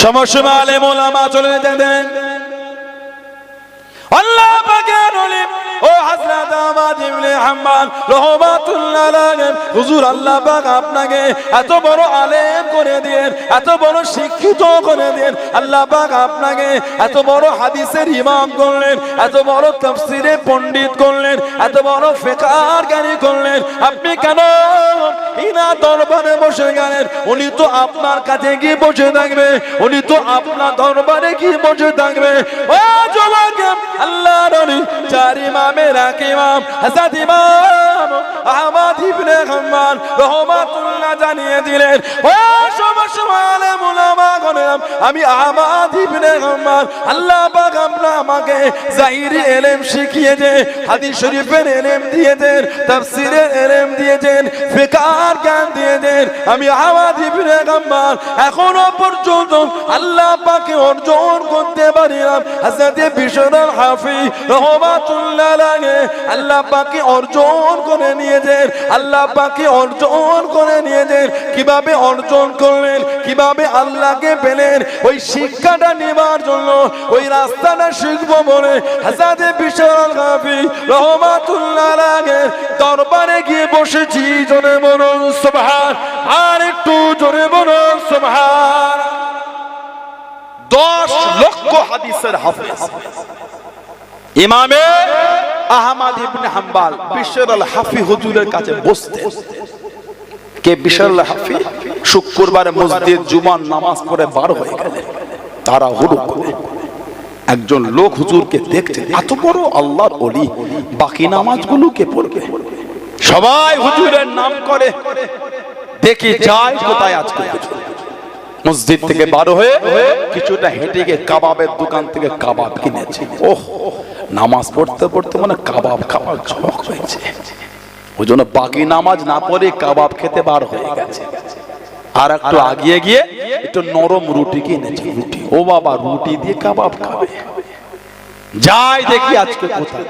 সমস্যা আলেম ওলামা চলে যেতেন। আল্লাহ পাকের ওলি ও হযরত আহমদ ইবনে হাম্বল রাহমাতুল্লাহ আলাইহি হুজুর আল্লাহ পাক আপনাকে এত বড় আলেম করে দিয়েন, এত বড় শিক্ষিত করে দিয়েন। আল্লাহ পাক আপনাকে এত বড় হাদিসের ইমাম করলেন, এত বড় তাফসীরের পণ্ডিত করলেন, এত বড় ফিকহের জ্ঞানী করলেন। আপনি কেন ইনা দরবারে বসে গেলেন? উনি তো আপনার কাছে গিয়ে বসে থাকবে, উনি তো আপনার দরবারে গিয়ে বসে থাকবে। ও যুবক, আল্লাহর ওলি চার ইমামের এক ইমাম হযরত ইমাম আহমদ ইবনে হাম্বল রাহমাতুল্লাহ জানিয়ে দিলেন, ও সমস্ত আলেম উলামা গণ, আমি আহমদ ইবনে হাম্বল, আল্লাহ পাক আমাকে জাহিরি ইলম শিখিয়েছে, হাদিস শরীফের ইলম দিয়েছেন, তাফসীরের ইলম দিয়েছেন, ফিকহের জ্ঞান দিয়েছেন। আমি আহমদ ইবনে হাম্বল এখনো পর্যন্ত আল্লাহ পাকে অর্জন করতে পারিলাম। হযরত বিশর আল হাফি রাহমাতুল্লাহ আলাইহি আল্লাহ পাকে অর্জন করে নিয়েছেন, আল্লাহ পাকে অর্জন করে নিয়েছেন। কিভাবে অর্জন করলেন, কিভাবে আল্লাহকে পেলেন, ওই শিক্ষাটা নেবার জন্য, ওই রাস্তাটা শিখবো বলে হযরত বিশর আল হাফি রাহমাতুল্লাহ আলাইহি দরবারে গিয়ে বসেছি। জোরে বলুন সুবহান, আর একটু জোরে বলুন সুবহান। 10 লক্ষ হাদিসের হাফেজ ইমামে আহমদ ইবনে হাম্বল বিশর আল হাফি হুজুরের কাছে বসতেন। কে বিশর আল হাফি? শুক্রবারে মসজিদ জুমার নামাজ পড়ে বার হয়ে গেলেন, তারা হুড়ু করে একজন লোক হুজুরকে দেখতে, এত বড় আল্লাহর ওলি, বাকি নামাজগুলো কে পড়বে? সবাই হুজুরের নাম করে, দেখে যায় কোথায় আজকে মসজিদ থেকে বার হয়ে কিছুটা হেঁটে গিয়ে কাবাবের দোকান থেকে কাবাব কিনেছে। ওহ, নামাজ পড়তে পড়তে মানে কাবাব খাওয়ার ঝোঁক হয়েছে, ওই জন্য বাকি নামাজ না পড়ে কাবাব খেতে বার হয়ে গেছে। আর একটু আগিয়ে গিয়ে একটু নরম রুটি কিনেছে, রুটি, ও বাবা রুটি দিয়ে কাবাব খাবে। যাই দেখি আজকে কোথায়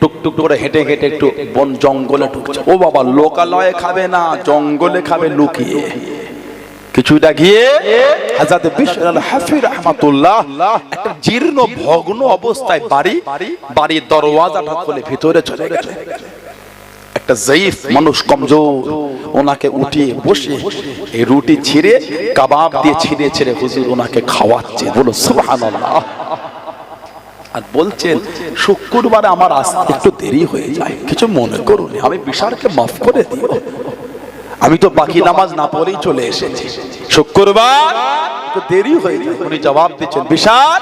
টুকটুক করে হেঁটে হেঁটে একটু বন জঙ্গলে ঢুকছে। ও বাবা লোকালয়ে খাবে না, জঙ্গলে খাবে লুকিয়ে। কিছুটা গিয়ে হযরত বিশর আল হাফি রাহমাতুল্লাহ একটা জীর্ণ ভগ্ন অবস্থায় বাড়ির দরওয়াজাটা খুলে ভিতরে চলে গেলেন। একটা যায়ীফ মানুষ, কমজোর, ওনাকে উঠিয়ে বসে এই রুটি ছিঁড়ে কাবাব দিয়ে ছিঁড়ে ছিঁড়ে হুজুর ওনাকে খাওয়াচ্ছে। বলো সুবহানাল্লাহ। আর বলছেন, শুক্রবারে আমার আসতে একটু দেরি হয়ে যায়, কিছু মনে করুন, আমি বিশারকে মাফ করে দিও, আমি তো বাকি নামাজ না পড়েই চলে এসেছি, শুক্রবার একটু দেরি হয়ে যায়। উনি জবাব দিচ্ছেন, বিশার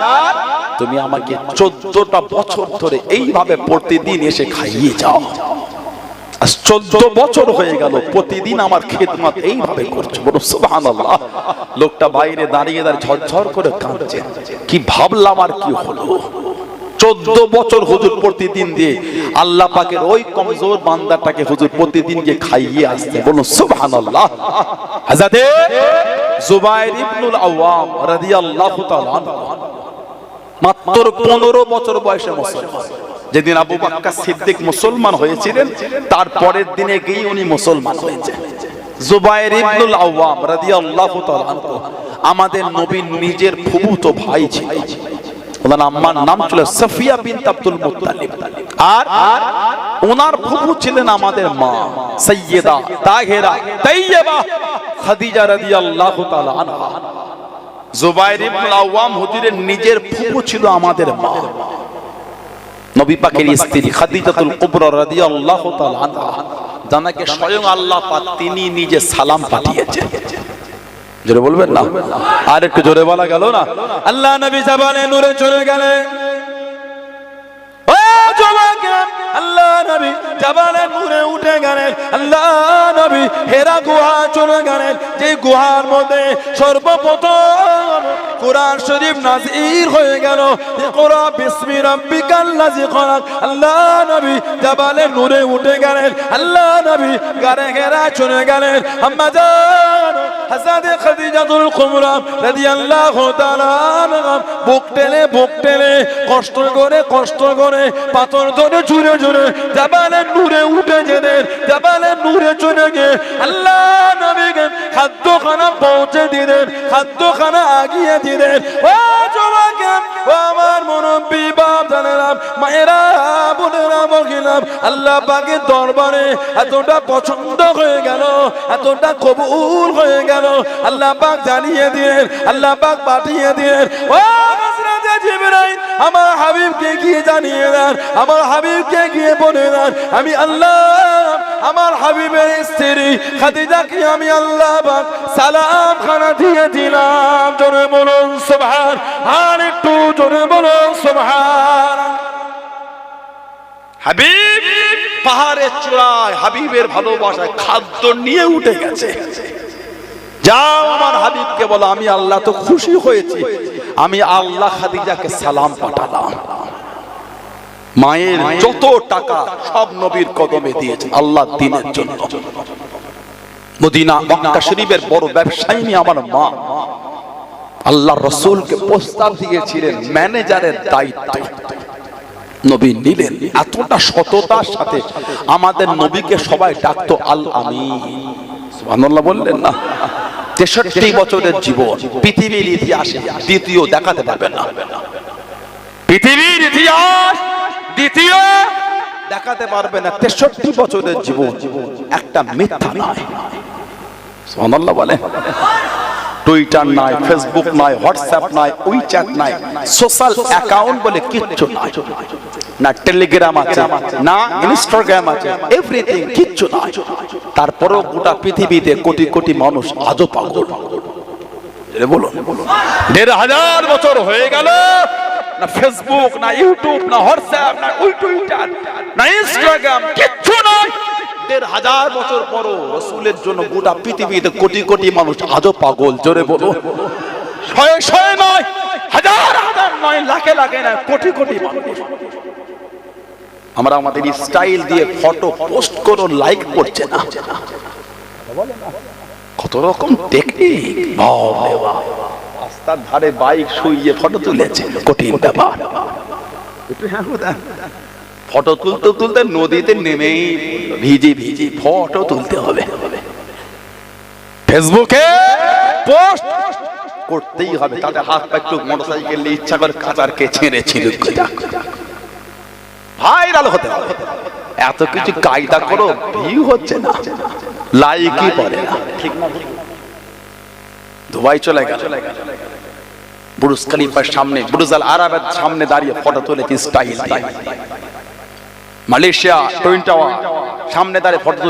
তুমি আমাকে 14টা বছর ধরে এইভাবে প্রতিদিন এসে খাইয়ে যাও, আজ 14 বছর হয়ে গেল প্রতিদিন আমার খেদমত এইভাবে করছো। বলো সুবহানাল্লাহ। লোকটা বাইরে দাঁড়িয়ে দাঁড়িয়ে ঝরঝর করে কাঁদছে, কি ভাবলাম আর কি হলো। 14 বছর হুজুর প্রতিদিন দিয়ে আল্লাহ পাকের ওই কমজোর বান্দাটাকে হুজুর প্রতিদিন গিয়ে খাইয়ে আসতে। বলুন সুবহানাল্লাহ। হযরত জুবাইর ইবনুল আওয়াম রাদিয়াল্লাহু তাআলা মাত্র 15 বছর বয়সে মুসলমান। যেদিন আবু বকর সিদ্দিক মুসলমান হয়েছিলেন তার পরের দিনে গিয়ে উনি মুসলমান হয়েছে। জুবাইর ইবনুল আওয়াম রাদিয়াল্লাহু তাআলা আমাদের নবীর নিজের ফুফুতো ভাই ছিলেন। ওনার আম্মার নাম ছিল সাফিয়া বিনত আব্দুল মুত্তালিব, আর ওনার ফুফু ছিলেন আমাদের মা সাইয়্যিদা তাহেরা তাইয়্যিবা খাদিজা রাদিয়াল্লাহু তাআলা আনহা। জুবাইর ইবনুল আওয়াম হুজুরের নিজের ফুফু ছিল আমাদের মা, নবী পাকের স্ত্রী খাদিজাতুল কুবরা রাদিয়াল্লাহু তাআলা আনহা, যাকে স্বয়ং আল্লাহ পাক তিনি নিজে সালাম পাঠিয়েছেন। জোরে বলবেন না, আর একটু জোরে বলা গেল না। আল্লাহ নবী জাবালে নূরে চলে গেলেন। ও যুবক, আল্লাহ নবী জাবালে নূরে উঠে গেলেন। আল্লাহ নবী হেরা গুহা চলে গেলেন, যে গুহার মধ্যে সর্বপ্রথম কোরআন শরীফ নাযিল হয়ে গেল। ইকরা বিসমি রাব্বিকাল্লাযী খলাক। আল্লাহ নবী জাবালে নূরে উঠে গেলেন। আল্লাহ নবী গারে হেরা চলে গেলেন। আম্মা জান হযরত খাদিজাতুল কুবরা রাদিয়াল্লাহু তাআলা আনহা বুক টেনে কষ্ট করে পাথর ধরে জুড়ে জাবালে নূরে উঠে যেতেন, জাবালে নূরে চলে গিয়ে আল্লাহ নবীকে খাদ্যখানা পৌঁছে দিলেন, খাদ্যখানা আগিয়ে দিলেন। ও যুবক, ও আমার মুরব্বি বাপ জানেরা, মায়েরা, বোনেরা, মহিলা, আল্লাহ পাকের দরবারে এতটা পছন্দ হয়ে গেল, এতটা কবুল হয়ে গেল, আল্লাহ পাক জানিয়ে দিলেন, আল্লাহ পাক পাঠিয়ে দিলেন, ও হযরত জিবরাইল আমার হাবিবকে গিয়ে জানিয়ে দেন, আমার হাবিবকে গিয়ে বলে দেন, আমি আল্লাহ আমার হাবিবের স্ত্রী খাদিজাকে আমি আল্লাহ পাক সালাম খানা দিয়ে দিলাম। জোরে বলুন সুবহান, আর একটু জোরে বলুন সুবহান। হাবিব পাহাড়ের চূড়ায় হাবিবের ভালোবাসায় খাদ্য নিয়ে উঠে গেছে। যাও আমার হাবিবকে বলো, আমি আল্লাহ তো খুশি হয়েছি, আমি আল্লাহ খাদিজাকে সালাম পাঠালাম। মায়ের যত টাকা সব নবীর কদমে দিয়েছেন আল্লাহ দ্বীনের জন্য। মদিনা মক্কা শরীফের বড় ব্যবসায়ী আমার মা আল্লাহ রাসূলকে প্রস্তাব দিয়েছিলেন ম্যানেজারের দায়িত্ব, নবী নিলেন। এতটা সততার সাথে আমাদের নবীকে সবাই ডাকতো আল আমিন। সুবহানাল্লাহ বললেন না? 63 বছরের জীবন পৃথিবীর ইতিহাসে দ্বিতীয় দেখাতে পারবেন না, পৃথিবীর ইতিহাস দ্বিতীয় দেখাতে পারবে না। 63 বছরের জীবন একটা মিথ্যা নয়। সুবহানাল্লাহ বলে। টুইটার নাই, ফেসবুক নাই, হোয়াটসঅ্যাপ নাই, উইচ্যাট নাই, সোশ্যাল অ্যাকাউন্ট বলে কিচ্ছু নাই, না টেলিগ্রাম আছে, না ইনস্টাগ্রাম আছে, এভরিথিং কিচ্ছু নাই। তারপরেও গোটা পৃথিবীতে কোটি কোটি মানুষ আজও পাগল। বলুন 1500 বছর হয়ে গেল, না ফেসবুক, না ইউটিউব, না হোয়াটসঅ্যাপ, না টুইটার, না ইনস্টাগ্রাম, কিচ্ছু নাই। 1500 বছর পরও রাসূলের জন্য গোটা পৃথিবীতে কোটি কোটি মানুষ আজও পাগল। জোরে বলো, শয়ে শয়ে নয়, হাজার হাজার নয়, লাখে লাখে নয়, কোটি কোটি মানুষ। আমরা আমাদের স্টাইল দিয়ে ফটো পোস্ট করো, লাইক করছে না। কত রকম টেকনিক, বাবা রাস্তার ধারে বাইক শুইয়ে ফটো তুলেছে, কঠিন ব্যাপার। ফটো তুলতে তুলতে নদীতে নেমেই ভিজি ফটো তুলতে হবে, ফেসবুকে পোস্ট করতেই হবে। তাদের হাত পা একটু মোটরসাইকেল ইচ্ছা করে কাচারকে ছেড়ে ছিলুক ভাইরাল হতে হবে। এত কিছু কায়দা করো, ভিউ হচ্ছে না, লাইকই পড়ে না, ঠিক না? দুবাই চলে গেল, বুর্জ খলিফার সামনে, বুর্জ আল আরাবের সামনে দাঁড়িয়ে ফটো তুলেছি স্টাইল। মালয়েশিয়া টুইন টাওয়ার সামনে দাঁড়িয়ে ফটো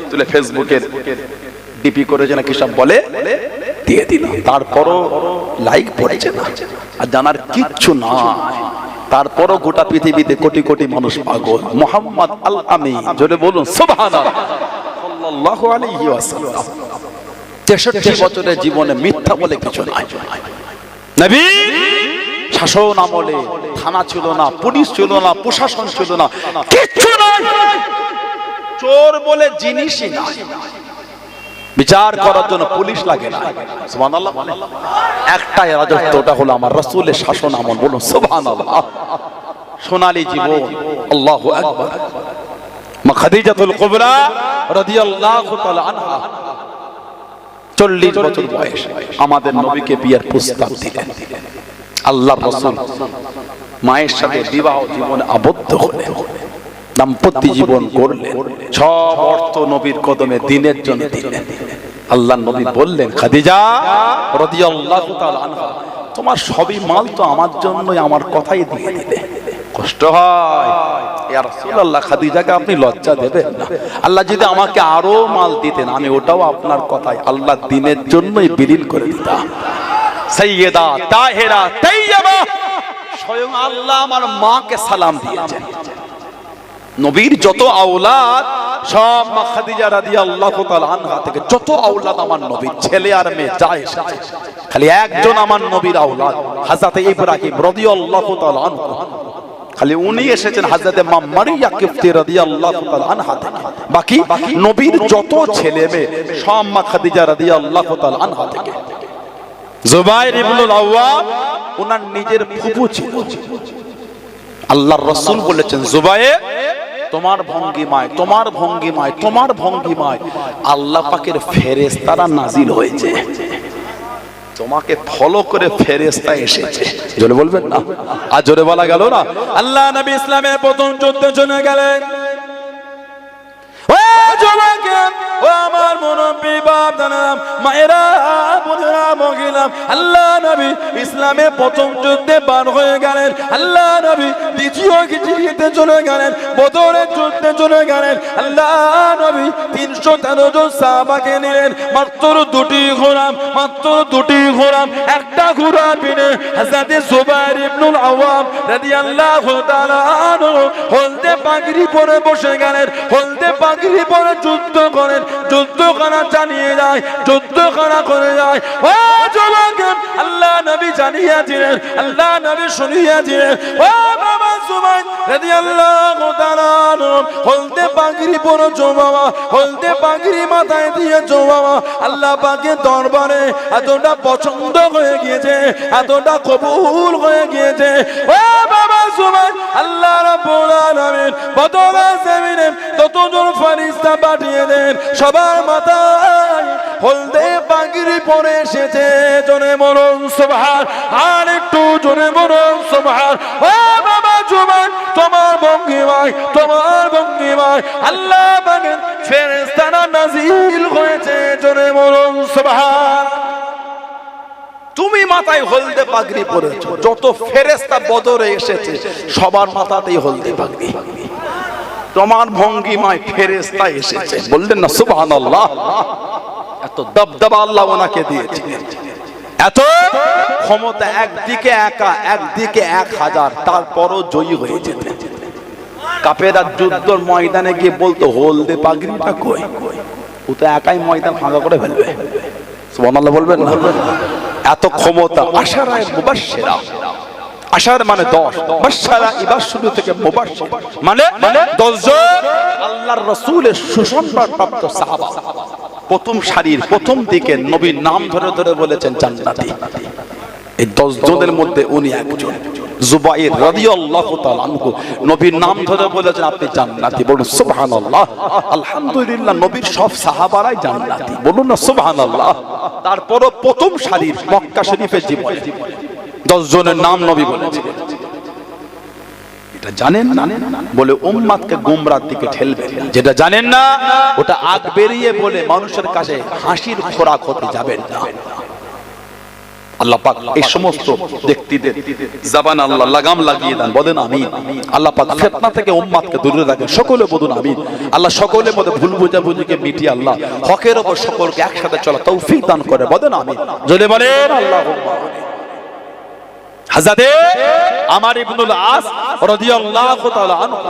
তুলে ফেসবুকের ডিপি করেছে না কি সব বলে দিয়ে দিল। তারপরও লাইক পড়েছে না, আর জানার কিচ্ছু না। তারপরও গোটা পৃথিবীতে কোটি কোটি মানুষ পাগল। মুহাম্মদ আল আমিন, জোরে বলুন সুবহানাল্লাহ সাল্লাল্লাহু আলাইহি ওয়াসাল্লাম। 63 বছরের জীবনে মিথ্যা বলে কিছু নাই। নবী শাসন আমলে থানা ছিল না, পুলিশ ছিল না, প্রশাসন ছিল না, কিচ্ছু নাই। চোর বলে জিনিসই নাই, বিচার করার জন্য পুলিশ লাগে না। সুবহানাল্লাহ। একটাই রাজত্ব, ওটা হলো আমার রাসূলের শাসন আমল। বলুন সুবহানাল্লাহ। সোনালী জীবন, আল্লাহু আকবার। মা খাদিজাতুল কুবরা রাদিয়াল্লাহু তাআলা আনহা 40 বছর বয়স আমাদের নবীকে বিয়ের প্রস্তাব দিলেন। আল্লাহর রাসূল মায়ের সাথে বিবাহ জীবনে আবদ্ধ হলেন, দাম্পত্য জীবন করলেন। সব অর্থ নবীর কদমে দ্বীনের জন্য দিলেন। আল্লাহর নবী বললেন, খাদিজা রাদিয়াল্লাহু তাআলা আনহা, তোমার সবই মাল তো আমার জন্যই, আমার কথাই দিয়ে দিলে। কষ্ট হয় ইয়া রাসূলুল্লাহ, খাদিজাকে আপনি লজ্জা দেবেন না। আল্লাহ যদি আমাকে আরো মাল দিতেন, আমি ওটাও আপনার কথাই আল্লাহ দ্বীনের জন্যই বিলীন করে দিতাম। সাইয়্যিদা তাহেরা তাইয়্যিবা, স্বয়ং আল্লাহ আমার মাকে সালাম দিয়েছেন। নবীর যত আওলাদ সব মা খাদিজা রাদিয়াল্লাহু তাআলা আনহা থেকে যত আওলাদ আমার নবীর, ছেলে আর মেয়ে যা এসেছে, খালি একজন আমার নবীর আওলাদ হযরত ইব্রাহিম রাদিয়াল্লাহু তাআলা আনহু। খালি উনি এসেছেন হযরতে মা মারিয়া কিফতি রাদিয়াল্লাহু তাআলা আনহা থেকে, বাকি নবীর যত ছেলে মেয়ে সব মা খাদিজা রাদিয়াল্লাহু তাআলা আনহা থেকে। জুবাইর ইবনুল আওয়াম ওনার নিজের ফুফু ছিল। আল্লাহর রাসূল বলেছেন, জুবাইর তোমার ভঙ্গিমায় তোমার ভঙ্গিমায় তোমার ভঙ্গিমায় আল্লাহ পাকের ফেরেশতারা নাজিল হয়েছে, তোমাকে ফলো করে ফেরেশতা এসেছে। জোরে বলবেন না? আর জোরে বলা গেল না? আল্লাহ নবী ইসলামের প্রথম যুদ্ধে চলে গেলেন। ও জওয়ান, ও আমার মুরব্বি বাপ দাদা মায়েরা বোনেরা মহিলা, আল্লাহ নবী ইসলামের প্রথম যুদ্ধে বার হয়ে গেলেন। আল্লাহ নবী দ্বিতীয় যুদ্ধে চলে গেলেন, বদরের যুদ্ধে চলে গেলেন। আল্লাহ নবী 313 জন সাহাবাকে নিলেন। মাত্র দুটি ঘোড়া, মাত্র দুটি ঘোড়া, একটা ঘোড়া বিনে হযরত জুবাইর ইবনুল আওয়াম রাদিয়াল্লাহু তাআলা আনহু হলদে পাগড়ি পরে বসে গেলেন। হলদে পাগড়ি পরে যুদ্ধ করেন, যুদ্ধখানা চালিয়ে যায়, যুদ্ধখানা করে যায়। ও জওয়ান, আল্লাহ নবী জানিয়েছিলেন, আল্লাহ নবী শুনিয়েছিলেন, ও বাবা জুবাইর রাদিয়াল্লাহু তাআলা আনহু হলদে পাগড়ি পরে বাবা, হলদে পাগড়ি মাথায় দিয়ে বাবা আল্লাহ পাকের দরবারে এতটা পছন্দ হয়ে গিয়েছে, এতটা কবুল হয়ে গিয়েছে। ও বাবা জুবাইর, আল্লাহ রাব্বুল আলামিন বদরের জমিনে ততজন ফেরেশতা পাঠিয়ে দেন, সবার মাথায় হলদে পাগড়ি পরে এসেছে। জোরে বলুন সুবহান, আর একটু জোরে বলুন সুবহান। ও বাবা জুবাইর, তোমার ভঙ্গিমায় তোমার ভঙ্গিমায় আল্লাহ পাকের ফেরেশতারা নাজিল হয়েছে। জোরে বলুন সুবহান। তুমি মাথায় হলদে পাগড়ি পরেছো, যত ফেরেশতা বদরে এসেছে সবার মাথাতেই হলদে পাগড়ি। তোমার ভঙ্গিমায় ফেরেশতা এসেছে, বললেন না সুবহানাল্লাহ? এত দবদবা আল্লাহ ওনাকে দিয়েছে, এত ক্ষমতা, একদিকে একা একদিকে 1000, তারপরও জয়ী হয়ে যেতেন। কাফেররা যুদ্ধের ময়দানে গিয়ে বলতো হলদে পাগড়িটা কই, ও তো একাই ময়দান ফাঁকা করে ফেলবে। সুবহানাল্লাহ বলবেন না? এত ক্ষমতা। আশারায়ে মুবাশশিরা, আশার মানে 10, বাশশারা এবার শুরু থেকে মুবাশশির মানে 10 জন আল্লাহর রাসূলের সুসংবাদপ্রাপ্ত সাহাবা। প্রথম সারির প্রথম দিকে নবীর নাম ধরে ধরে বলেছেন জান্নাতি। এই 10 জনের মধ্যে উনি একজন, জুবাইর রাদিয়াল্লাহু তাআলা আনহু। নবীর নাম ধরে বলেছেন আপনি জান্নাতি, বলুন সুবহানাল্লাহ। আলহামদুলিল্লাহ, নবীর সব সাহাবারাই জান্নাতি, বলুন না সুবহানাল্লাহ। তারপরও প্রথম সারির মক্কা শরীফের জীবন 10 জনের নাম নবী বলেছেন। এটা জানেন না বলে উম্মতকে গোমরার দিকে ঠেলবে, যেটা জানেন না ওটা আগ বেরিয়ে বলে মানুষের কাছে হাসির খোরাক হতে যাবেন না। আল্লাহ পাক এই সমস্ত ব্যক্তিদের জবান আল্লাহ লাগাম লাগিয়ে দেন, বলেন আমিন। আল্লাহ পাক ফিতনা থেকে উম্মতকে দূরে রাখেন, সকলে বলুন আমিন। আল্লাহ সকলের মধ্যে ভুল বোঝাবুঝিকে মিটিয়ে আল্লাহ হকের উপর সকলকে একসাথে চলা তৌফিক দান করে, বলেন আমিন। জোরে বলেন আল্লাহুম্মা আমিন। হযরত আমর ইবনুল আস রাদিয়াল্লাহু তাআলা আনহু,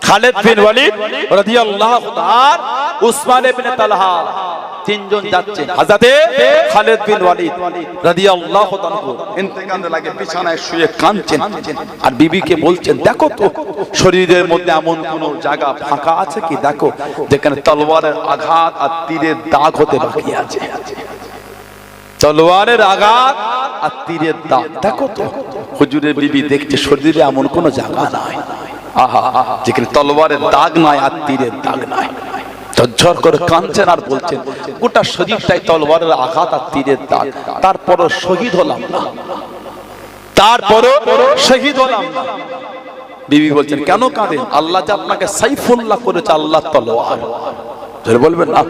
খালিদ বিন ওয়ালিদ রাদিয়াল্লাহু তাআলা, উসমান ইবনে তালহা, তিনজন যাচ্ছে। হযরত খালিদ বিন ওয়ালিদ রাদিয়াল্লাহু তাআলা ইন্তেকালে লাগে বিছানায় শুয়ে কাঁদছেন, আর বিবিকে বলছেন দেখো তো শরীরের মধ্যে এমন কোন জায়গা ফাঁকা আছে কি, দেখো যেখানে তলোয়ারের আঘাত আর তীরের দাগ হতে বাকি আছে। তলোয়ারের আঘাত আর তীরের দাগ দেখো তো। হুজুরের বিবি দেখছে শরীরে এমন কোন জায়গা নাই, আহা, যেখানে তলোয়ারের দাগ নাই আর তীরের দাগ নাই। ঝরঝর করে কাঁদছেন আর বলছেন গোটা শরীরটাই তলোয়ারের আঘাত আর তীরের দাগ, তারপরও শহীদ হলাম না, তারপরও শহীদ হলাম না। বিবি বলছেন কেন কাঁদেন? আল্লাহ যে আপনাকে সাইফুল্লাহ করেছে, আল্লাহ তলোয়ার। জোরে বলবেন না?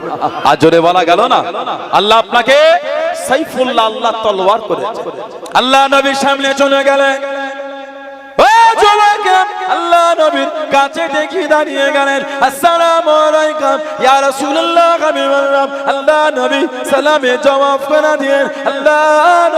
আর জোরে বলা গেল না? আল্লাহ আপনাকে সাইফুল্লাহ, আল্লাহ তলোয়ার করেছে। আল্লাহ নবীর সামনে চলে গেলেন, আল্লাহ নবীর কাছে দেখি দাঁড়িয়ে গেলেন। আসসালামু আলাইকুম ইয়া রাসূলুল্লাহ, হাবিবাল্লাহ। আল্লাহ নবী সালামে জবাব করে দিলেন, আল্লাহ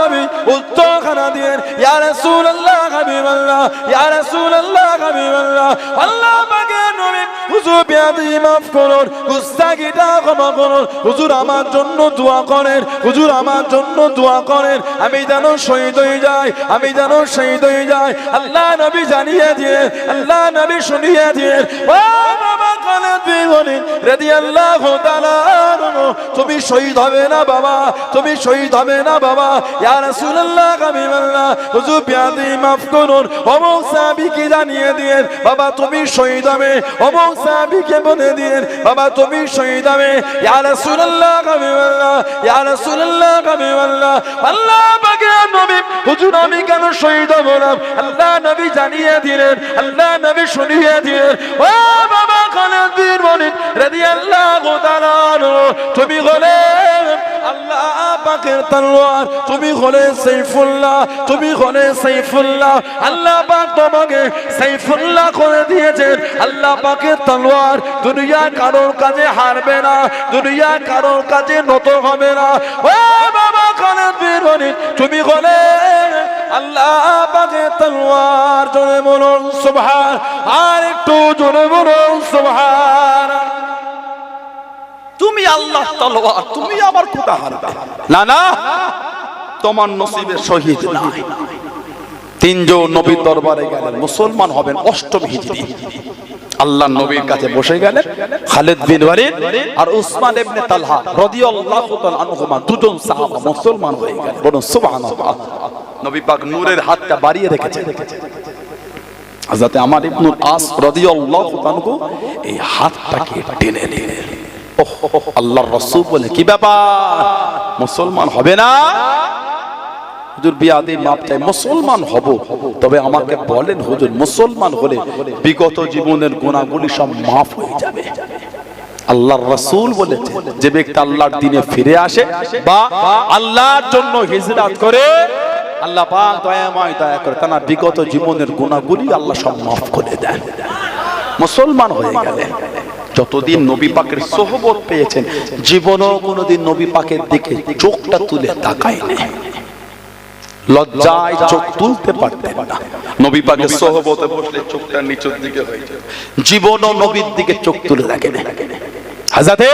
নবী উত্তর করে দিলেন, ইয়া রাসূলুল্লাহ, হাবিবাল্লাহ, ইয়া রাসূলুল্লাহ, হাবিবাল্লাহ। আল্লাহ পাকের নবী হুজুর বিয়াদি মাফ করুন, গুস্তাখিটা ক্ষমা করুন, হুজুর আমার জন্য দোয়া করেন, হুজুর আমার জন্য দোয়া করেন, আমি যেন শহীদ হয়ে যাই, আমি যেন শহীদ হয়ে যাই। আল্লাহ নবী জানিয়ে দিয়ে, আল্লাহ নবী শুনিয়ে দিয়ে, ও বাবা খালেদ বিন ওয়ালিদ রাদিয়াল্লাহু তাআলা আনহু, তুমি শহীদ হবে না বাবা, তুমি শহীদ হবে না বাবা। ইয়া রাসূলুল্লাহ হাবিবাল্লাহ, হুজুর বিয়াদি মাফ করুন, অমুক সাহাবীকে জানিয়ে দিয়েন বাবা তুমি শহীদ হবে, অমুক সাহাবীকে বলে দিয়েন বাবা তুমি শহীদ হবে। ইয়া রাসূলুল্লাহ হাবিবাল্লাহ, ইয়া রাসূলুল্লাহ হাবিবাল্লাহ, আল্লাহ পাকের নবী হুজুর আমি কেন শহীদ হব না? আল্লাহ নবী জানিয়ে দিলেন, আল্লাহ নবী শুনিয়ে দিলেন, ও বাবা খালেদ বিন ওয়ালিদ রাদিয়াল্লাহু তাআলা আনহু, তুমি হলে আল্লাহ পাকের তলোয়ার, তুমি হলে সাইফুল্লাহ, তুমি হলে সাইফুল্লাহ। আল্লাহ পাক তোমাকে সাইফুল্লাহ করে দিয়েছেন, আল্লাহ পাকের তলোয়ার দুনিয়া কারোর কাছে হারবে না, দুনিয়া কারোর কাছে নত হবে না। ও বাবা খালেদ বিন ওয়ালিদ, তুমি হলে আল্লাহ পাকের তলোয়ার। জোরে বলুন সুবহান, আর একটু জোরে বলুন সুবহান। তুমি আল্লাহ তলোয়ার, তুমি আবার কোথা হারবে? না না, তোমার নসিবে শহীদ নাই। তিনজন নবীর দরবারে গেলেন, মুসলমান হবেন অষ্টম হিজরি। আল্লাহ নবীর কাছে বসে গেলেন খালেদ বিন ওয়ালিদ আর উসমান ইবনে তালহা রাদিয়াল্লাহু তাআলা আনহুমা, দুজন সাহাবা মুসলমান হয়ে গেলেন। বলুন সুবহানাল্লাহ। নবী পাক নূরের হাতটা বাড়িয়ে রেখেছেন। হযরত আমর ইবনে আস রাদিয়াল্লাহু তাআলা এই হাতটাকে টেনে নিলেন। আল্লাহর রাসূল বলে কি ব্যাপার, মুসলমান হবে না? হুজুর বিয়াদি মাপ চাই, মুসলমান হব, তবে আমাকে বলেন হুজুর মুসলমান হলে বিগত জীবনের গুনাহগুলি সব মাফ হয়ে যাবে? আল্লাহর রাসূল বলেছেন যে ব্যক্তি আল্লাহর দ্বীনে ফিরে আসে বা আল্লাহর জন্য হিজরত করে, আল্লাহ পাক দয়াময় দয়া করে তার বিগত জীবনের গুনাহগুলি আল্লাহ সব মাফ করে দেন। মুসলমান হয়ে গেলেন। যতদিন নবী পাকের সোহবত পেয়েছেন, জীবনও কোনোদিন নবী পাকের দিকে চোখটা তুলে তাকায়নি, লজ্জায় চোখ তুলতে পারতেন না। নবী পাকের সোহবতে বসলে চোখটা নিচের দিকে হয়ে যায়, জীবনও নবীর দিকে চোখ তুলে রাখেনি। হযরতে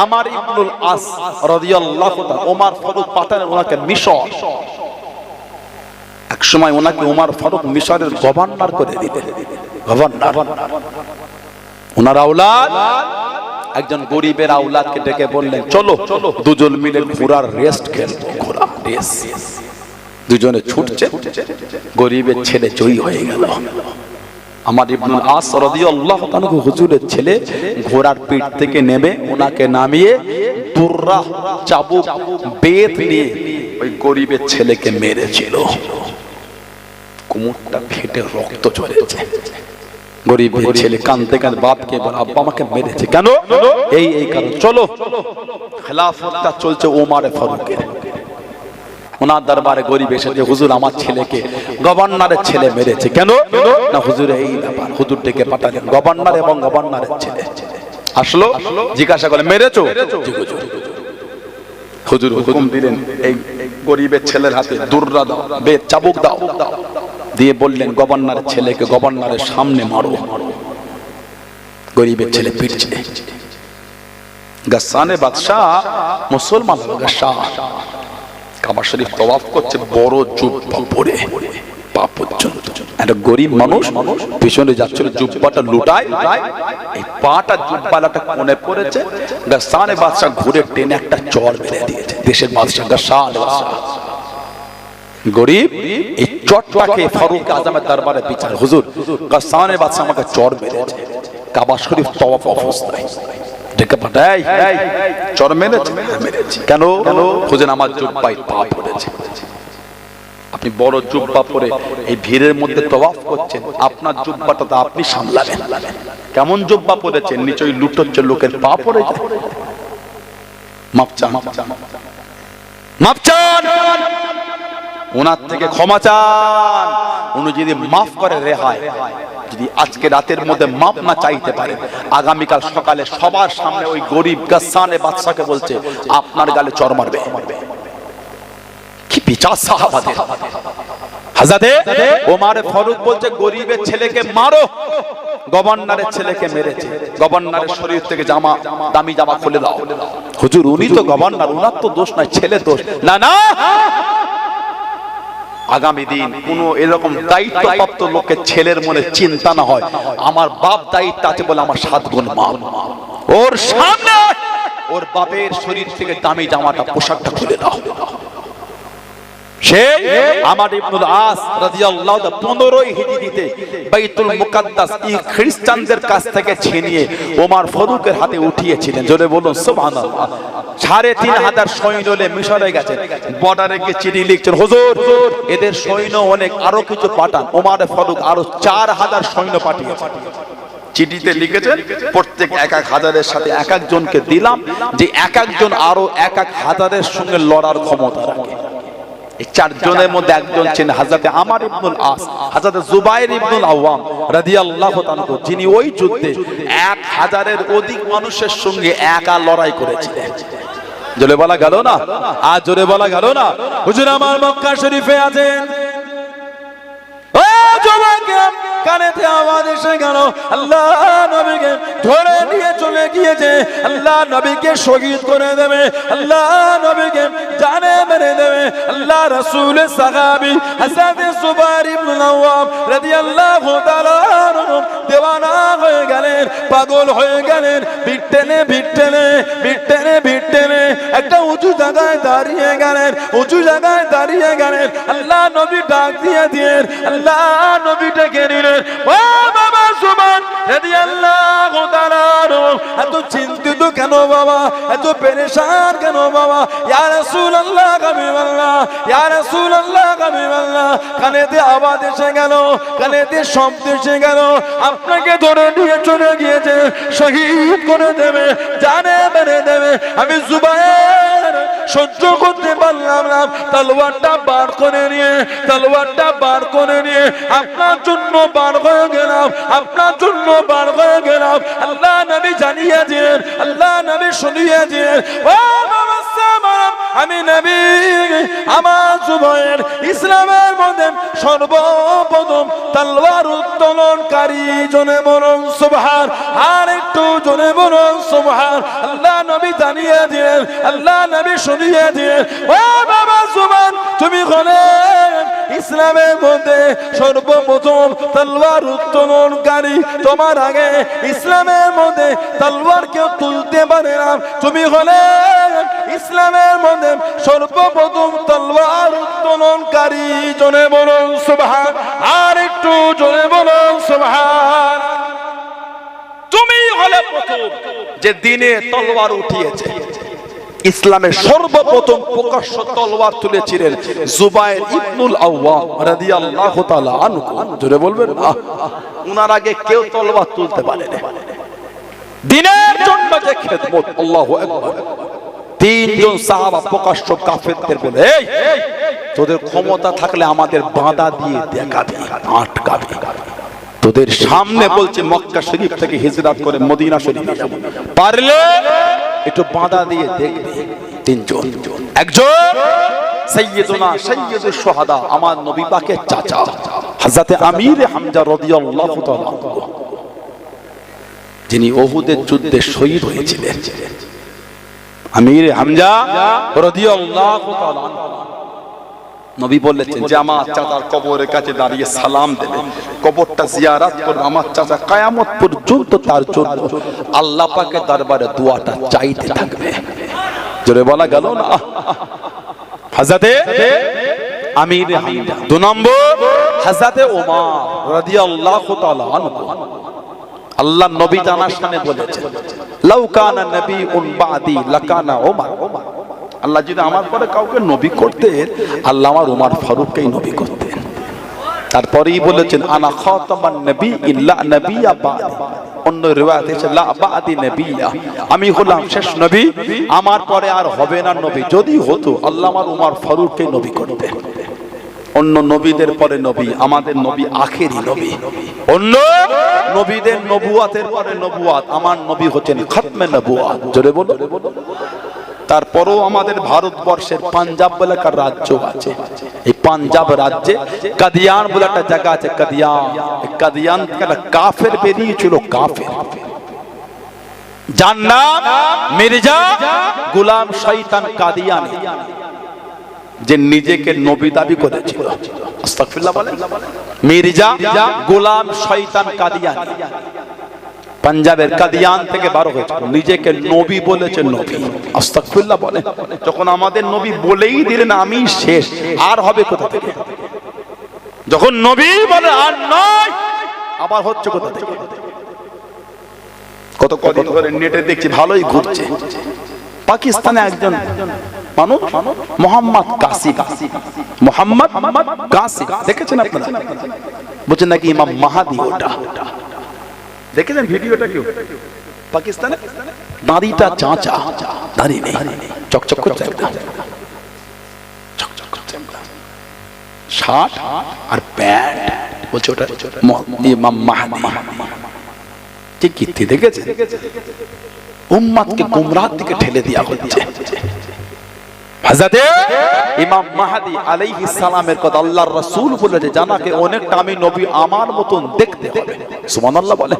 আমর ইবনে আস রাদিয়াল্লাহু তাআলা ওমর ফারুক পাঠালেন ওনাকে মিশর। এক সময় ওনাকে ওমর ফারুক মিশরের গভর্নর করে দিলেন। গভর্নর, ওনার আওলাদ একজন গরিবের আওলাদকে ডেকে বললেন চলো দুজন মিলে ঘোড়ার রেস্ট খেলবো। ঘোড়া রেস, দুজনে ছুটছে, গরিবের ছেলে জয়ী হয়ে গেল। আমর ইবনে আস রাদিয়াল্লাহু তাআলা হুজুরের ছেলে ঘোড়ার পিঠ থেকে নেমে ওনাকে নামিয়ে দুররা চাবুক বেত নিয়ে ওই গরিবের ছেলেকে মেরেছিল। কোমরটা ফেটে রক্ত ঝরেছে। গরিবের ছেলে কাঁদতে কাঁদতে বাপকে বলে আব্বা আমাকে মেরেছে কেন? এই কারণ। চলো, খেলাফতটা চলছে ওমর ফারুকের। ওনার দরবারে গরিব এসে হুজুর আমার ছেলেকে গভর্নরের ছেলে মেরেছে কেন? না হুজুর এই ব্যাপার। হুজুর ডেকে পাঠালেন গভর্নর এবং গভর্নরের ছেলে আসলো, জিজ্ঞাসা করে মেরেছো? হুজুর হুকুম দিলেন এই গরিবের ছেলের হাতে দুররা দাও, বেত চাবুক দাও, দিয়ে বললেন গভর্নরের ছেলেকে গভর্নরের সামনে মারো। গরিবের ছেলে পিটছে। গাসানে বাদশাহ মুসলমান গাসা কাবা শরীফ তওয়াফ করছে বড় জুব্বা পরে পা পর্যন্ত। একটা গরিব মানুষ পিছনে যাচ্ছিল, জুব্বাটা লুটায়, এই পাটা জুব্বালাটা কোণে পড়েছে। গাসানে বাদশাহ ঘুরে টেনে একটা চড় মেরে দিয়েছে। দেশের বাদশাহ গাসানে বাদশাহ গরিব এই চটটাকে ফারুক আজমের দরবারে বিচার, হুজুর গাসানে বাদশাহ আমাকে চড় মেরেছে কাবা শরীফ তওয়াফ অবস্থায়। ডেকে পাঠাই চর মেরেছে? কেন? হুজুর আমার জুব্বায় পা পড়েছে। আপনি বড় জুব্বা পরে এই ভিড়ের মধ্যে তওয়াফ করছেন, আপনার জুব্বাটা তো আপনি সামলাবেন। কেমন জুব্বা পরেছেন? নিচে লুটোচ্ছে লোকের পা পড়ে যায়। মাপ চান, মাপ চান, ওনার থেকে ক্ষমা চান। উনি যদি মাফ করে রেহাই, যদি আজকে রাতের মধ্যে মাপ না চাইতে পারে, আগামীকাল সকালে সবার সামনে ওই গরিব গাসানে বাদশাকে বলছে আপনার গালে চড় মারবে। কি বিচার সাহাবাদের! হযরতে ওমর ফারুক বলছে গরিবের ছেলেকে মারো, গভর্নরের ছেলেকে মেরেছে, গভর্নরের শরীর থেকে জামা, দামি জামা খুলে দাও। হুজুর উনি তো গভর্নর, উনার তো দোষ নাই, ছেলে দোষ। না না, আগামী দিন কোন এরকম দায়িত্বপ্রাপ্ত লোকের ছেলের মনে চিন্তা না হয় আমার বাপ দায়িত্ব আছে বলে আমার 7 গুণ মা, ওর সামনে ওর বাপের শরীর থেকে দামি জামাটা, পোশাকটা খুলে দাও। সে আমর ইবনুল আস রাদিয়াল্লাহু তাআলা 15 হিজরিতে বাইতুল মুকাদ্দাস এই খ্রিস্টানদের কাছ থেকে ছিনিয়ে ওমর ফারুকের হাতে উঠিয়েছিলেন। জোরে বলুন সুবহানাল্লাহ। 3500 সৈন্য নিয়ে মিশরে গেছেন, বর্ডারে গিয়ে চিঠি লিখছেন, হুজুর এদের সৈন্য অনেক, আরো কিছু পাঠান। ওমর ফারুক আরো 4000 সৈন্য পাঠিয়েছেন। চিঠিতে লিখেছেন প্রত্যেক 1000-এর সাথে এক একজনকে দিলাম, যে এক একজন আরো 1000-এর সঙ্গে লড়ার ক্ষমতা রাখে। এই 4 জনের মধ্যে একজন ছিলেন হযরত আমর ইবনুল আস, হযরত জুবাইর ইবনুল আওয়াম রাদিয়াল্লাহু তাআলা, যিনি ওই যুদ্ধে 1000-এর অধিক মানুষের সঙ্গে একা লড়াই করেছিলেন। জোরে বলা গেল না? আর জোরে বলা গেল না? হুজুর আমার মক্কা শরীফে আছেন, ও যুবকেরা কানেতে আওয়াজ এসে গেল, আল্লাহ নবীকে ধরে নিয়ে চলে গিয়েছে, আল্লাহ নবীকে শহীদ করে দেবে, আল্লাহ নবীকে জানে মেরে দেবে। আল্লাহ রাসূলের সাহাবী হযরত জুবাইর ইবনে আওয়াম রাদিয়াল্লাহু তাআলা দেওয়ানা হয়ে গেলেন, পাগল হয়ে গেলেন, বিট্টেনে একটা উঁচু জায়গায় দাঁড়িয়ে গেলেন, আল্লাহ নবী ডাক দিয়ে দিলেন, আল্লাহ নবী ডেকে নিলেন, ও বাবা সুবহান রাদিয়াল্লাহু তাআলা, এত চিন্তিত কেন বাবা, এত পেরেশান কেন বাবা? ইয়া রাসূলুল্লাহ হাবিবাল্লাহ, ইয়া রাসূলুল্লাহ হাবিবাল্লাহ, কানেতে আওয়াজ এসে গেল, কানেতে শব্দ এসে গেল, আপনাকে ধরে নিয়ে চলে গিয়েছে, শহীদ করে দেবে, জানে মেরে দেবে। আমি জুবাইর সহ্য করতে পারলাম না, তলোয়ারটা বার করে নিয়ে আপনার জন্য বার হয়ে গেলাম, আল্লাহ নবী জানিয়ে দিলেন, আল্লাহ নবী শুনিয়ে দিলেন, ও বাবা সামারাম, আমি নবী আমার জুবাইর ইসলামের মধ্যে সর্বপ্রথম তলোয়ার উত্তোলনকারী। জনে বলুন সুবহান, আর একটু জনে বলুন সুবহান। আল্লাহ নবী জানিয়ে দিলেন, আল্লাহ নবী শুনিয়ে দিলেন, ও বাবা সুবহান, তুমি হলে ইসলামের মধ্যে সর্বপ্রথম তলোয়ার উত্তোলনকারী। তোমার আগে ইসলামের মধ্যে তলোয়ার কেউ তুলতে পারে না, তুমি হলে ইসলামের মধ্যে সর্বপ্রথম তলোয়ার উত্তোলনকারী। জনে বলুন সুবহান, আর একটু জনে বলুন সুবহান। তুমি হলে প্রথম যে দিনে তলোয়ার উঠিয়েছে। ইসলামের সর্বপ্রথম প্রকাশ্য তলোয়ার তুলেছিলেন জুবাইর ইবনুল আওয়াম রাদিয়াল্লাহু তাআলা আনহু। জোরে বলবেন না? উনার আগে কেউ তলোয়ার তুলতে পারে না। দ্বীনের জন্য যে খেদমত, আল্লাহু আকবার। 3 জন সাহাবা প্রকাশ্য কাফেরদের বলে, এই তোদের ক্ষমতা থাকলে আমাদের বাঁধা দিয়ে দেখাবি, আটকাবি। তোদের সামনে বলছে মক্কা শরীফ থেকে হিজরত করে মদিনা শরীফে যাব, পারলে একটু বাঁধা দিয়ে দেখবে। 3 জন, একজন সাইয়্যিদুনা সাইয়্যিদুশ শুহাদা, আমার নবী পাকের চাচা হযরত আমির হামজা রাদিয়াল্লাহু তাআলা, যিনি উহুদের যুদ্ধে শহীদ হয়েছিলেন। আমির হামজা রাদিয়াল্লাহু তাআলা নবী বলেছেন যে আমার চাচার কবরের কাছে দাঁড়িয়ে সালাম দেবে, কবরটা জিয়ারত করবে, আমার চাচা কিয়ামত পর্যন্ত তার জন্য আল্লাহ পাকের দরবারে দোয়াটা চাইতে থাকবে। জোরে বলা গেল না? হযরতে আমির হামজা। 2 নম্বর হযরতে ওমর রাদিয়াল্লাহু তাআলা আনহু। আল্লাহ নবী জানার সামনে বলেছেন, লাউ কানা নবিয়ুন বাদি লাকানা ওমর। আল্লাহ যদি আমার পরে কাউকে নবী করতেন, আল্লাহ আমার ওমর ফারুককেই নবী করতেন। তারপরেই বলেছেন, আনা খাতামান নবী ইল্লা নবিয়্যা বাদি। অন্য রিওয়ায়াতে আছে লা বাদি নবিয়্যা, আমি হলাম শেষ নবী, আমার পরে আর হবে না নবী। যদি হতো আল্লাহ আমার ওমর ফারুককেই নবী করতেন। অন্য নবীদের পরে নবী, আমাদের নবী আখেরি নবী। অন্য নবীদের নবুয়াতের পরে নবুয়াত, আমার নবী হচ্ছেন খাতমে নবুয়াত। জোরে বলো। তারপরও আমাদের ভারতবর্ষের পাঞ্জাব বলে একটা রাজ্য আছে, এই পাঞ্জাব রাজ্যে কাদিয়ান বলে একটা জায়গা আছে। কাদিয়ান একটা কাফের বেরিয়েছিল, কাফের, যার নাম মির্জা গোলাম শয়তান কাদিয়ানী, যে নিজেকে নবী দাবি করেছিল। আস্তাগফিরুল্লাহ বলেন। মির্জা গোলাম শয়তান কাদিয়ানী পাঞ্জাবের কাদিয়ান থেকে বার হয়েছিল, নিজেকে নবী বলেছে, নবী। আস্তাগফিরুল্লাহ বলে। যখন আমাদের নবী বলেই দিলেন আমি শেষ, আর হবে কোথা থেকে? যখন নবী বলে আর নয়, আবার হচ্ছে কোথা থেকে? কত কদিন ধরে নেটে দেখছি ভালোই ঘুরছে, পাকিস্তানে একজন মানুষ মোহাম্মদ কাসিম, মোহাম্মদ কাসিম দেখেছেন আপনারা? বলছেন নাকি ইমাম মাহাদি ওটা। দেখেছেন ভিডিওটা? কেউ পাকিস্তানে দাড়িটা চাঁচা, দাড়ি নেই, চকচক করছে একদম, চকচক করছে, শার্ট আর প্যান্ট, বলছে ওটা ইমাম মাহাদি। ঠিক কীর্তি দেখেছে? উম্মতকে গুমরাহ দিকে ঠেলে দেওয়া হচ্ছে। হযরত ইমাম মাহদী আলাইহিস সালামের কথা আল্লাহর রাসূল বলেছে, জানাকে অনেকটা আমি নবী আমার মতন দেখতে হবে। সুবহানাল্লাহ বলে।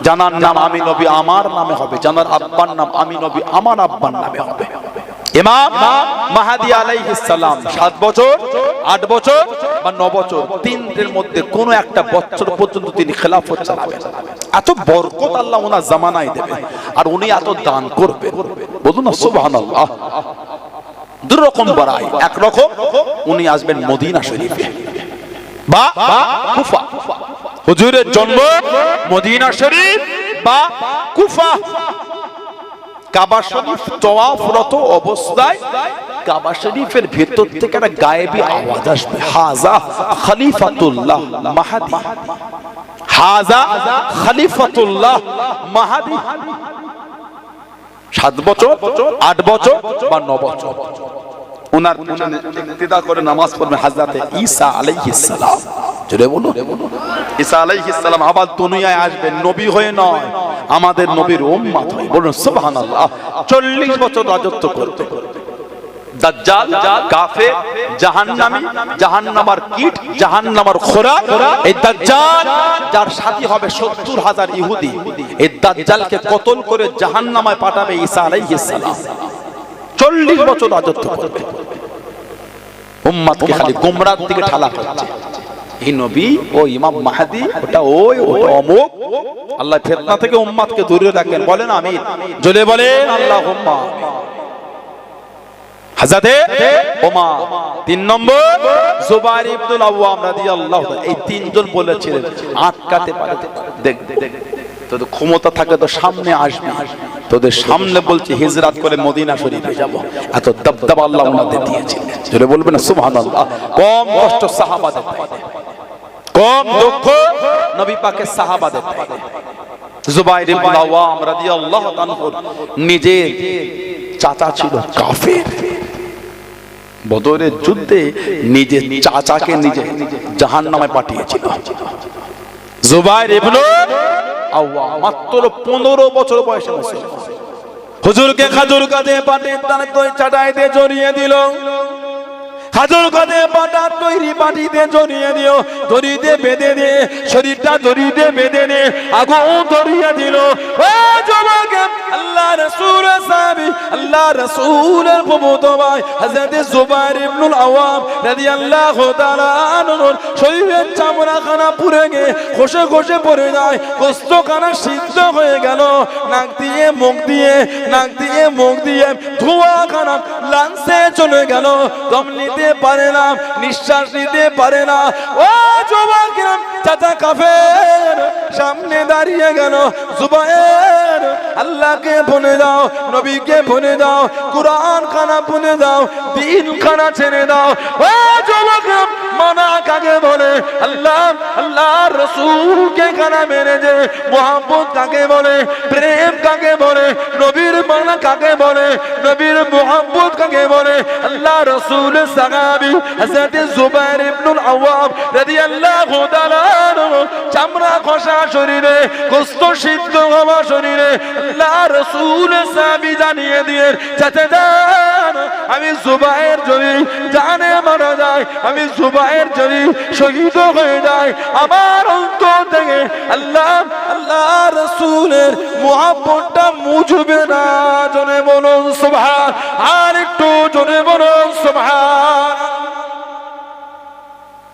জানার নাম আমি নবী আমার নামে হবে, জানার আব্বার নাম আমি নবী আমার আব্বার নামে হবে। ইমাম মাহদী আলাইহিস সালাম 7 বছর, 8 বছর বা 9 বছর, তিনটের মধ্যে কোন একটা বছর পর্যন্ত তিনি খেলাফত চালাবেন। এত বরকত আল্লাহ ওনার জামানায় দেবে, আর উনি এত দান করবেন। বলুন না সুবহানাল্লাহ। দুই রকম বাড়াই, এক রকম উনি আসবেন মদিনা শরীফে বা কুফা। হুজুরের জন্ম মদিনা শরীফ বা কুফা। কাবা শরীফ তওয়াফরত অবস্থায় কাবা শরীফের ভেতর থেকে একটা গায়েবী আওয়াজ আসবে, হাজা খলিফাতুল্লাহ মাহদী, হাজা খলিফাতুল্লাহ মাহদী। 7 বছর, 8 বছর বা 9 বছর ওনার পিছনে ইক্তিদা করে নামাজ পড়বেন হযরত ঈসা আলাইহিস সালাম। জোরে বলুন। ঈসা আলাইহিস সালাম আবার দুনিয়ায় আসবেন, নবী হয়ে নয়, আমাদের নবীর উম্মত হয়ে। বলুন সুবহানাল্লাহ। 40 বছর রাজত্ব করতে। দাজ্জাল, কাফের, জাহান্নামী, জাহান্নামার কীট, জাহান্নামার খোরাক। এই দাজ্জাল যার সাথী হবে 70,000 ইহুদি, এই দাজ্জালকে কতল করে জাহান্নামায় পাঠাবে ঈসা আলাইহিস সালাম। 40 বছর রাজত্ব করবে, উম্মতকে খালি গোমরাহর দিকে ঠেলা করছে। এই নবী ও ইমাম মাহদী, ওটা ওই, ওটা অমুক। আল্লাহ ফিতনা থেকে উম্মতকে দূরে রাখেন। বলেন আমিন। জোরে বলেন আল্লাহুম্মা। হযরত ওমর 3 নম্বর, জুবাইর ইবনুল আওয়াম রাদিয়াল্লাহু তাআলা, এই তিনজন বলেছিলেন আটকাতে পারে। দেখ তোদের ক্ষমতা থাকে তো সামনে আসবি, তোদের সামনে বলছি হিজরত করে মদিনা শরীফে যাব। এত দবদবা আল্লাহ ওনাদের দিয়েছিলেন। জোরে বলবেন না সুবহানাল্লাহ। কম কষ্ট সাহাবাদের, কম দুঃখ নবী পাকের সাহাবাদের। জুবাইর ইবনুল আওয়াম রাদিয়াল্লাহু তাআলা নিজের চাচা ছিল কাফের, বদরের যুদ্ধে নিজের চাচাকে নিজে জাহান্নামে পাঠিয়েছিল। জুবাইর ইবনুল আওয়াম মাত্র 15 বছর বয়সে মুসলমান। হুজুরকে খাজুর কাঁধে পাটির দানে চাটাইতে জড়িয়ে দিল। খাজুর কাঁধে পাটা তৈরি পাটিতে জড়িয়ে দিও, দড়িতে বেঁধে দিয়ে শরীরটা দড়িতে বেঁধে নিয়ে আগুন ধরিয়ে দিল। ও যুবক, আল্লাহ রাসূলের সাহাবী, আল্লাহ রাসূলের প্রভূত ভাই হযরত জুবাইর ইবনুল আওয়াম রাদিয়াল্লাহু তাআলা আনহু শরীরের চামড়াখানা পুড়ে গিয়ে খসে খসে পড়ে যায়, গোশতখানা সিদ্ধ হয়ে গেল। নাক দিয়ে মুখ দিয়ে, নাক দিয়ে মুখ দিয়ে ধোঁয়াখানা লাঞ্চে চলে গেল। দম নিতে পারে না, নিঃশ্বাস নিতে পারে না। ও যুবক, চাচা কাফের সামনে দাঁড়িয়ে গেল। জুবাইর, আল্লাহকে বলে দাও, নবীকে বলে দাও, কুরআন খানা বলে দাও, দিন খানা ছেড়ে দাও। ও যুবক, মানা কাকে বলে? আল্লাহ, আল্লাহর রাসূলকে কানা মেরে যে মোহাম্মত কাকে বলে? প্রেম কাকে বলে? নবীর বাংলা কাকে বলে, নবীর মুহাব্বত কাকে বলে। আল্লাহ রাসূলের সাহাবী হযরত জুবাইর ইবনুল আওয়াম রাদিয়াল্লাহু তাআলা চামড়া খসা শরীরে, গোশত সিদ্ধ হওয়া শরীরে আল্লাহ রাসূলের সাহাবী জানিয়ে দিয়ে চাচা যান, আমি জুবাইর যদি জানে মারা যায়, আমি জুবাইর যদি শহীদ হয়ে যায়, আমার অন্তর থেকে আল্লাহ রাসূলের মুহাব্বতটা মুছবে না। জোরে বলুন সুবহান, আর একটু জোরে বলুন সুবহান।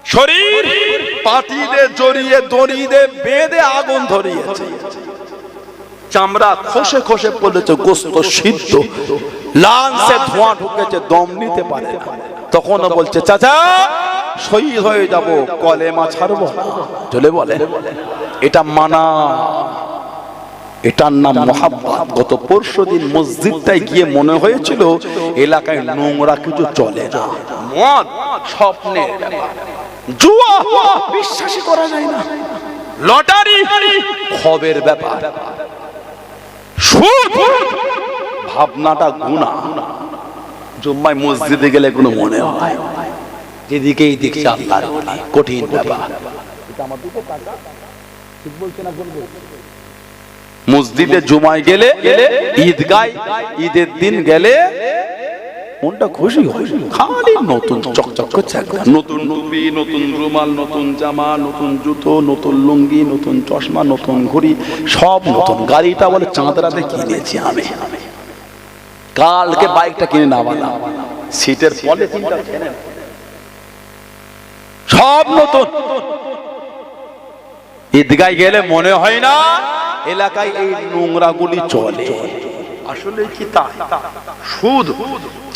শরীর পাটিতে জড়িয়ে দড়িতে বেঁধে আগুন ধরিয়েছে, চামড়া খসে খসে পড়েছে, গোশত সিদ্ধ, লাংসে ধোঁয়া ঢুকেছে, দম নিতে পারে না। তখন বলছে চাচা শহীদ হয়ে যাব, কলেমা ছাড়বো না। চলে বলে এটা মানা, এটার নাম মুহাব্বত। গত পরশুদিন মসজিদটায় গিয়ে মনে হয়েছিল এলাকায় নোংরা কিছু চলে না, মদ স্বপ্নের ব্যাপার, জুয়া বিশ্বাসই করা যায় না, লটারি খবের ব্যাপার, সুদ ভাবনাটা গুনাহ। জুম্মায় মসজিদে গেলে কোনো মনে হয় যেদিকেই দেখছে আল্লাহর ওলি, কঠিন ব্যাপার। মসজিদে জুমায় গেলে, ঈদগায় ঈদের দিন গেলে মনটা খুশি হয়, খালি নতুন চকচক করছে, নতুন টুপি, নতুন রুমাল, নতুন জামা, নতুন জুতো, নতুন লুঙ্গি, নতুন চশমা, নতুন ঘড়ি, সব নতুন। গাড়িটা বলে চাঁদরাতে কিনেছি আমি, কালকে বাইকটা কিনে নামালাম, সিটের পলিথিনটা সব নতুন। ঈদগায় গেলে মনে হয় না এলাকায় এই নোংরা গুলি চলে। আসলে কি তাই? সুদ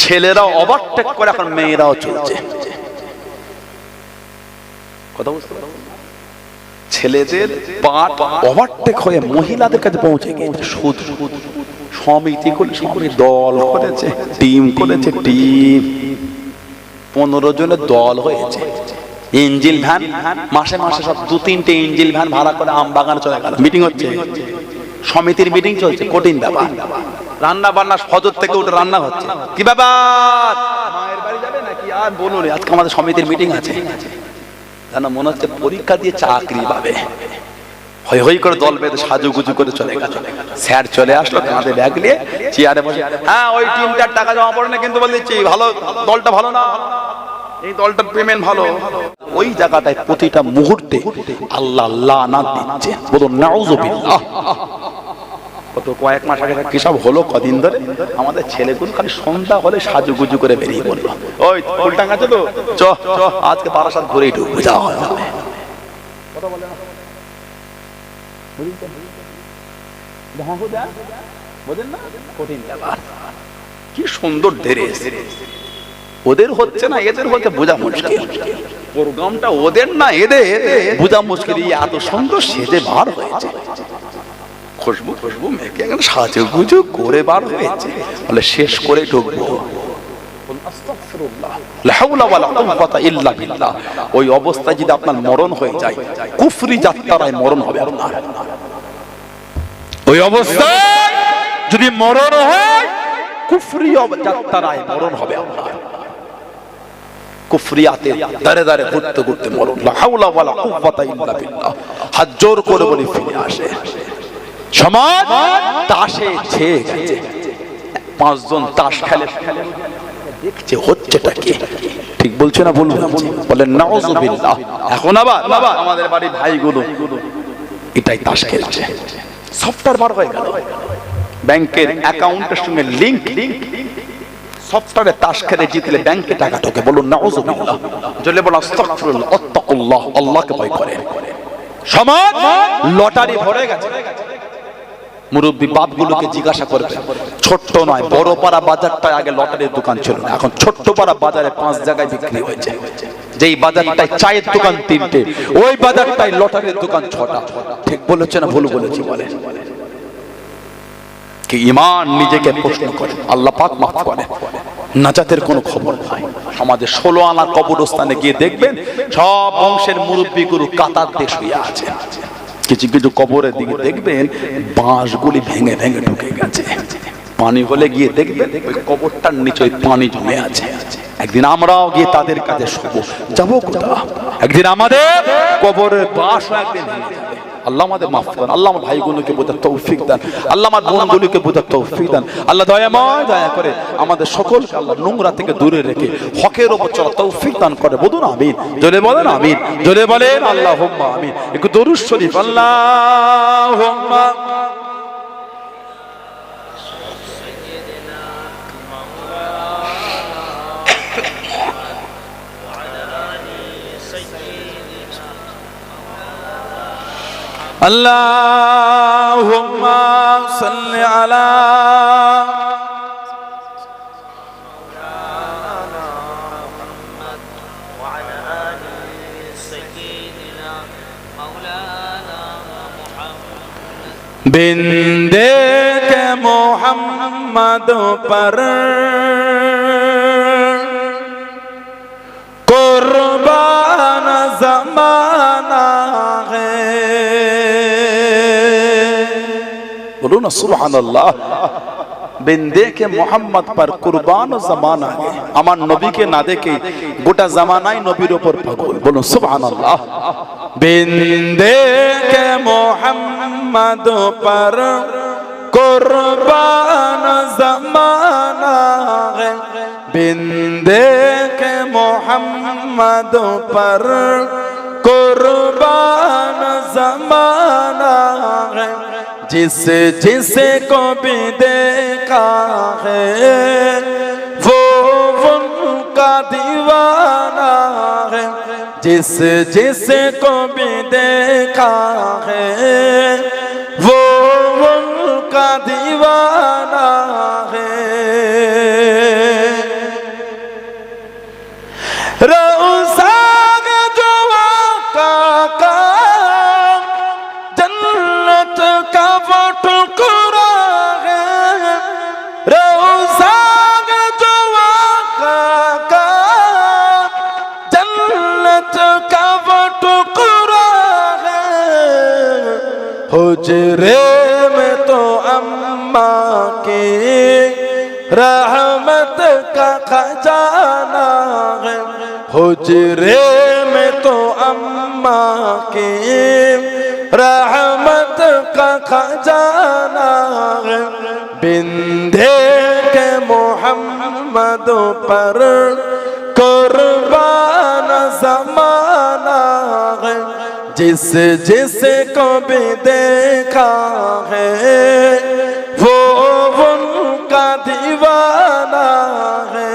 ছেলেরা ওভারটেক করে, এখন মেয়েরাও চলছে। কথা বুঝতে পারছেন? ছেলেদের পাট ওভারটেক হয়ে মহিলাদের কাছে পৌঁছে গিয়েছে। সুদ সমিতি করে, সমিতি দল করেছে, টিম করেছে, টিম 15 জনের দল হয়েছে। ইঞ্জিল ভ্যান মাসে মাসে সব 2-3টে ইঞ্জিল ভ্যান ভাড়া করে আম বাগান চলে গেল, মিটিং হচ্ছে, সমিতির মিটিং চলছে, কঠিন ব্যাপার। রান্না বান্না ফজর থেকে উঠে রান্না হচ্ছে, কি ব্যাপার মায়ের বাড়ি যাবে নাকি আর বলুন, আজকে আমাদের সমিতির মিটিং আছে। জানো মনে হচ্ছে পরীক্ষা দিয়ে চাকরি পাবে। হই হই করে দল বেঁধে সাজুগুজু করে চলে গেল। স্যার চলে আসলো, কাঁধে ব্যাগ নিয়ে চেয়ারে বসে, হ্যাঁ ওই টিমটার টাকা জমা পড়ে না, কিন্তু বলে দিচ্ছি ভালো দলটা ভালো না, এই দলটার পেমেন্ট ভালো। ওই জায়গাটায় প্রতিটা মুহূর্তে আল্লাহ লানাত দিচ্ছে, বলুন নাউযুবিল্লাহ। কত কয়েক মাস আগে কি সব হলো, কদিন ধরে আমাদের ছেলেগুলো খালি সন্ধ্যা হলে সাজুগুজু করে বেরিয়ে পড়লো, ওই ফুলটাঙ্গা চলো চ আজকে বারাসাত ঘুরেই ঢুকবো, যাওয়া হবে। কথা বলে না, বুঝেন না, কঠিন ব্যাপার। কি সুন্দর ড্রেস, ওদের হচ্ছে না এদের হচ্ছে, বোঝা মুশকিল। প্রোগ্রামটা ওদের না এদের, বোঝা মুশকিল। এত সুন্দর সেজে বার হয়েছে, খুশবু খুশবু মেখে সাজুগুজু করে বার হয়েছে, বলে শেষ করে ঢুকবো। ওই অবস্থায় যদি আপনার মরণ হয়ে যায়, কুফরি যাত্রায় মরণ হবে আপনার। ওই অবস্থায় যদি মরণ হয়, কুফরি যাত্রায় মরণ হবে আপনার। কুফরিয়াতে দাঁড়ে দাঁড়ে ঘুরতে ঘুরতে মরণ। লা হাওলা ওয়ালা কুওয়াতা ইল্লা বিল্লাহ। হাত জোর করে বলি ফিরে আসে। সমাজ তাসে ছেয়ে গেছে, 5 জন তাস খেলে দেখছে হচ্ছেটা কি, ঠিক বলছে না বলুন, বলেন নাউযুবিল্লাহ। এখন আবার আমাদের বাড়ি ভাইগুলো এটাই তাস খেলছে, সফটওয়্যার বার হয়ে গেল, ব্যাংকের অ্যাকাউন্টের সঙ্গে লিংক, সফটওয়্যারে তাস খেলে জিতলে ব্যাংকে টাকা ঢোকে, বলুন নাউযুবিল্লাহ। জলে বলুন আস্তাগফিরুল্লাহ, আত্তাকুল্লাহ, আল্লাহকে ভয় করেন। সমাজ লটারি ভরে গেছে। মুরব্বী বাপগুলোকে জিজ্ঞাসা করবে, ছোট্ট নয় বড় পাড়া বাজারটায় আগে লটারির দোকান ছিল না, এখন ছোট্ট পাড়া বাজারে 5 জায়গায় বিক্রি হয়েছে। যেই বাজারটায় চায়ের দোকান 3টে, ওই বাজারটায় লটারির দোকান 6টা। ঠিক বলেছে না ভুল বলেছি? বলে কি ঈমান নিজেকে প্রশ্ন করে, আল্লাহ পাক মাফ করে। নাজাতের কোনো খবর নাই। সমাজে 16 আনা কবরস্থানে গিয়ে দেখবেন সব বংশের মুরব্বী গুরু কাতার দিয়ে শুয়ে আছে। কিছু কিছু কবরের দিকে দেখবেন বাঁশগুলি ভেঙে ভেঙে ঢুকে গেছে। পানি হলে গিয়ে দেখবেন ওই কবরটার নিচে পানি জমে আছে। একদিন আমরাও গিয়ে তাদের কাছে শোবো, যাবো কোথা? একদিন আমাদের কবরের বাস একদিন হয়ে যাবে। আল্লাহ আমাদের মাফ করেন, আল্লাহ আমার ভাইগুলোকে বোঝার তৌফিক দেন, আল্লাহ আমার বোনগুলোকে বোঝার তৌফিক দেন। আল্লাহ দয়াময় দয়া করে আমাদের সকলকে আল্লাহ নোংরা থেকে দূরে রেখে হকের উপর চলা তৌফিক দান করে। বলুন আমিন, জোরে বলেন আমিন, জোরে বলেন আল্লাহুম্মা আমিন। একটু দরুদ শরীফ আল্লাহুম্মা Allahumma salli ala Muhammad wa ala ali sayyidina maulana Muhammad binde ke Muhammad par qurban zamana hai बोलो ना सुबहानअल्लाह। बिंदे के मोहम्मद पर कुर्बान जमाना है, আমার নবীকে না দেখে গোটা জামানাই নবীর উপর পাগল। বলো সুবহানাল্লাহ। बिंदे के मोहम्मद पर कुर्बान जमाना है, बिंदे के मोहम्मद पर कुर्बान जमाना है, जिसे जिसे को भी देखा है वो उनका दीवाना है, जिस जिसे को भी देखा है वो उनका दीवाना है। हुजरे में तो अम्मा की रहमत का खजाना है, हुजरे में तो अम्मा की रहमत का खजाना है, बिंदे के मोहम्मद पर कुर्बान ज़माना है, जिस जिसे को भी देखा है वो उनका दीवाना है।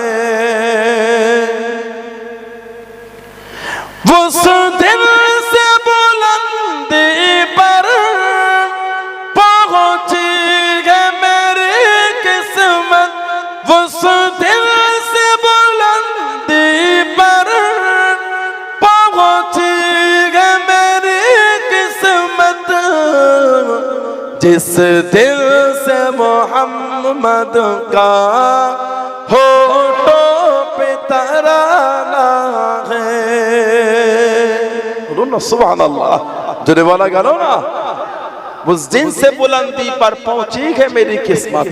उस दिल से बुलंदी पर पहुंची है मेरी किस्मत, उस दिल से बुलंदी पर पहुंची है मेरी किस्मत, जिस दिल से मोहम्मद का होठों पे तराना है। बोलो ना सुभान अल्लाह, जो वाला गालो ना, उस दिन से बुलंदी पर पहुंची है मेरी किस्मत,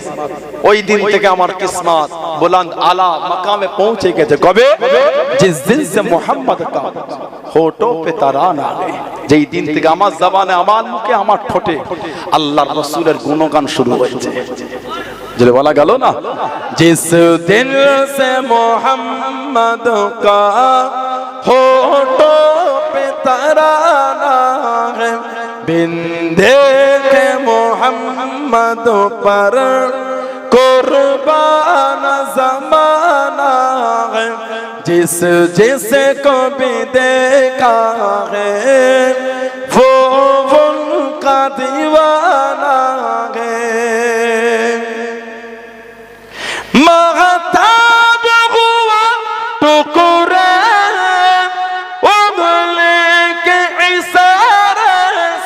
ওই দিন থেকে আমার কিসমত বুলंद आला मकामे पहुंचे গেছে। কবে? जिस दिन से मोहम्मद का होठों पे तराना है, যেই দিন থেকে আমার জবানে আমার মুখে আমার ঠোঁটে আল্লাহর রাসূলের গুণগান শুরু হয়েছে। যেটা বলা গেল না, जिस दिन से मोहम्मद का होठों पे तराना है, बिंदे के मोहम्मद पर कुर्बान ज़माना है, जिस जिसे को भी देखा है वो उनका दीवाना है। महताब हुआ टुकड़े उंगली के इशारे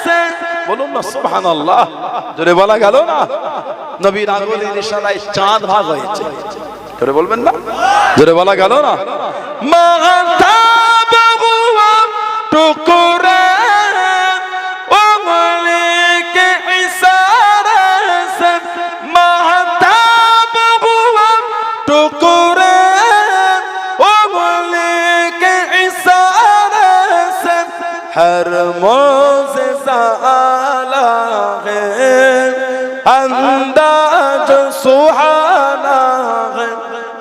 से, बोलो ना सुभान अल्लाह, जोरे बोला গেল না, নবীর আঙ্গুলের ইশারায় চাঁদ ভাগ হয়েছে। জোরে বলবেন না, জোরে বলা গেল না। महताब हुआ टुकड़े उंगली के इशारे से, महताब हर मोज़िज़ा आला है, अंदाज़ सुहाना है,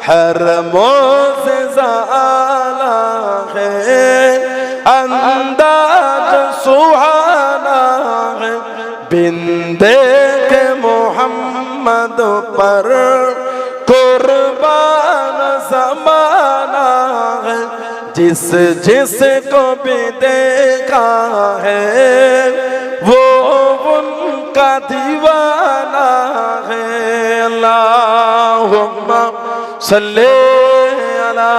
हर मोज़िज़ा आला है, अंदाज़ सुहाना है। बिंदे के मोहम्मद पर कुर्बान ज़माना है, जिस जिस को भी देखा है वो उनका दीवाना है। अल्लाहुम्मा सल्ले अला